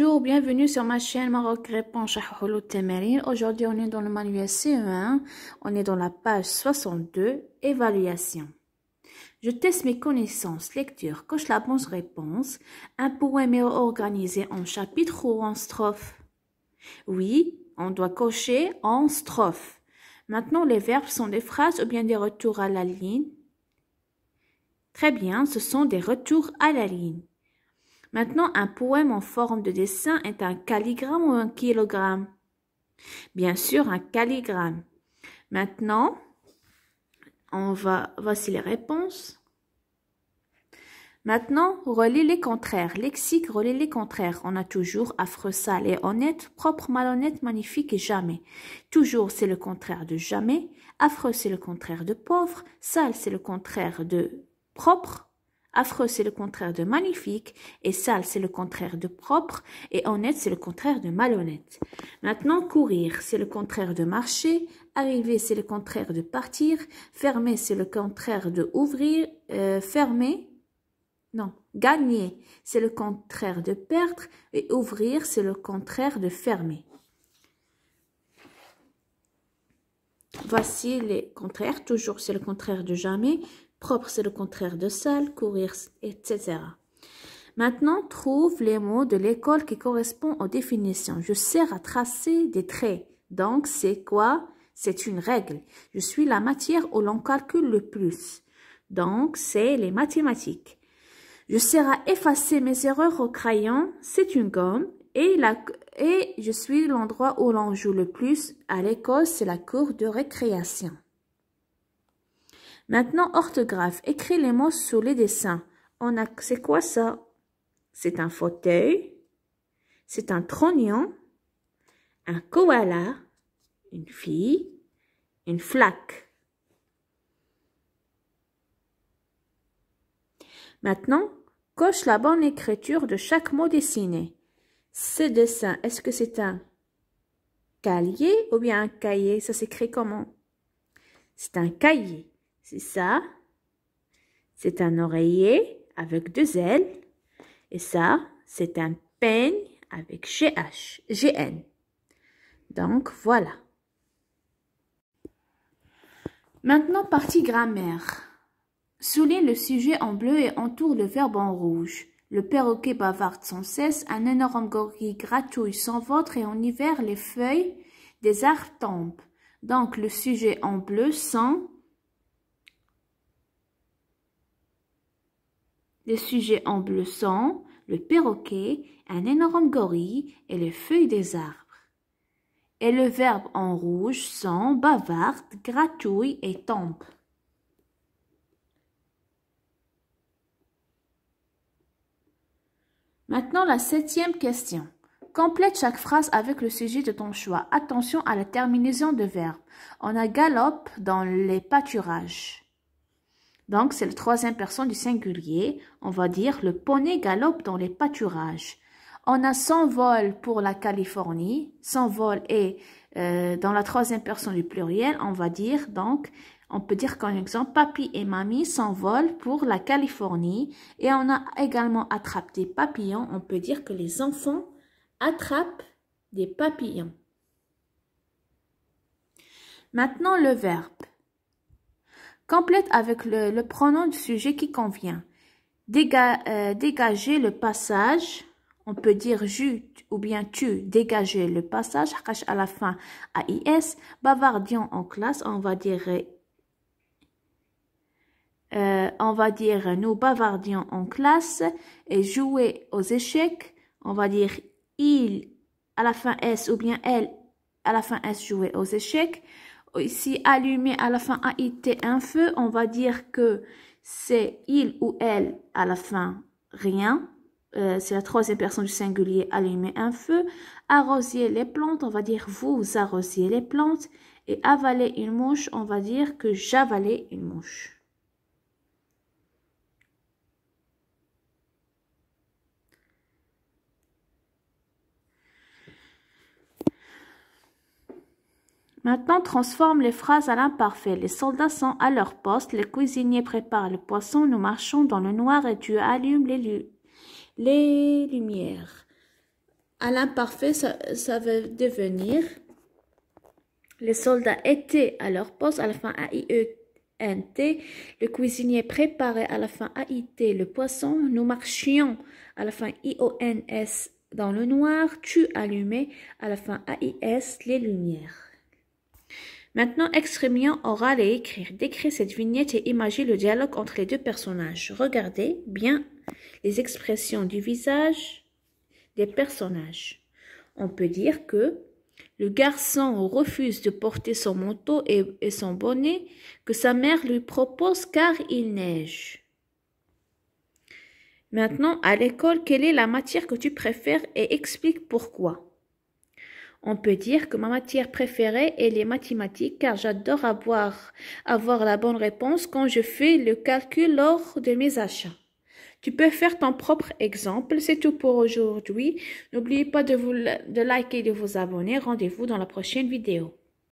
Bonjour, bienvenue sur ma chaîne Maroc Répond Sharh Houlout Tamarin. Aujourd'hui, on est dans le manuel CE1. On est dans la page 62, évaluation. Je teste mes connaissances, lecture, coche la bonne réponse. Un poème est organisé en chapitre ou en strophe? Oui, on doit cocher en strophe. Maintenant, les verbes sont des phrases ou bien des retours à la ligne? Très bien, ce sont des retours à la ligne. Maintenant, un poème en forme de dessin est un calligramme ou un kilogramme? Bien sûr, un calligramme. Maintenant, voici les réponses. Maintenant, relie les contraires. Lexique, relie les contraires. On a toujours affreux, sale et honnête, propre, malhonnête, magnifique et jamais. Toujours, c'est le contraire de jamais. Affreux, c'est le contraire de pauvre. Sale, c'est le contraire de propre. Affreux, c'est le contraire de magnifique. Et sale, c'est le contraire de propre. Et honnête, c'est le contraire de malhonnête. Maintenant, courir, c'est le contraire de marcher. Arriver, c'est le contraire de partir. Fermer, c'est le contraire de ouvrir. Gagner, c'est le contraire de perdre. Et ouvrir, c'est le contraire de fermer. Voici les contraires. Toujours, c'est le contraire de jamais. Propre, c'est le contraire de sale, courir, etc. Maintenant, trouve les mots de l'école qui correspondent aux définitions. Je sers à tracer des traits. Donc, c'est quoi? C'est une règle. Je suis la matière où l'on calcule le plus. Donc, c'est les mathématiques. Je sers à effacer mes erreurs au crayon. C'est une gomme. Et je suis l'endroit où l'on joue le plus. À l'école, c'est la cour de récréation. Maintenant, orthographe. Écris les mots sous les dessins. C'est quoi ça? C'est un fauteuil. C'est un trognon. Un koala. Une fille. Une flaque. Maintenant, coche la bonne écriture de chaque mot dessiné. Ce dessin, est-ce que c'est un cahier ou bien un cahier? Ça s'écrit comment? C'est un cahier. C'est ça. C'est un oreiller avec 2 ailes. Et ça, c'est un peigne avec GN. Donc, voilà. Maintenant, partie grammaire. Souligne le sujet en bleu et entoure le verbe en rouge. Le perroquet bavarde sans cesse, un énorme gorille gratouille sans ventre et en hiver, les feuilles des arbres tombent. Donc, le sujet en bleu sont... Les sujets en bleu sont le perroquet, un énorme gorille et les feuilles des arbres. Et le verbe en rouge sont bavarde, gratouille et tombe. Maintenant, la 7e question. Complète chaque phrase avec le sujet de ton choix. Attention à la terminaison de verbe. On a galope dans les pâturages. Donc, c'est la 3e personne du singulier. On va dire le poney galope dans les pâturages. On a s'envole pour la Californie. S'envole est dans la 3e personne du pluriel. On va dire donc, on peut dire qu'en exemple, papy et mamie s'envolent pour la Californie. Et on a également attrape des papillons. On peut dire que les enfants attrapent des papillons. Maintenant, le verbe. Complète avec le pronom du sujet qui convient. Dégager le passage. On peut dire je ou bien tu. Dégager le passage. À la fin, AIS. Bavardions en classe. On va dire nous bavardions en classe. Et jouer aux échecs. On va dire il à la fin S ou bien elle à la fin S jouer aux échecs. Ici, allumer à la fin AIT un feu, on va dire que c'est il ou elle à la fin rien. C'est la 3e personne du singulier, allumer un feu. Arrosier les plantes, on va dire vous arrosiez les plantes. Et avaler une mouche, on va dire que j'avalais une mouche. Maintenant, transforme les phrases à l'imparfait. Les soldats sont à leur poste, les cuisiniers préparent le poisson, nous marchons dans le noir et tu allumes les lumières. À l'imparfait, ça veut devenir les soldats étaient à leur poste, à la fin A-I-E-N-T. Le cuisinier préparait à la fin A-I-T le poisson. Nous marchions à la fin I-O-N-S dans le noir. Tu allumais à la fin A-I-S les lumières. Maintenant, extrêmement oral et écrire. Décrire cette vignette et imaginer le dialogue entre les deux personnages. Regardez bien les expressions du visage des personnages. On peut dire que le garçon refuse de porter son manteau et son bonnet que sa mère lui propose car il neige. Maintenant, à l'école, quelle est la matière que tu préfères et explique pourquoi. On peut dire que ma matière préférée est les mathématiques car j'adore avoir la bonne réponse quand je fais le calcul lors de mes achats. Tu peux faire ton propre exemple. C'est tout pour aujourd'hui. N'oubliez pas de liker et de vous abonner. Rendez-vous dans la prochaine vidéo.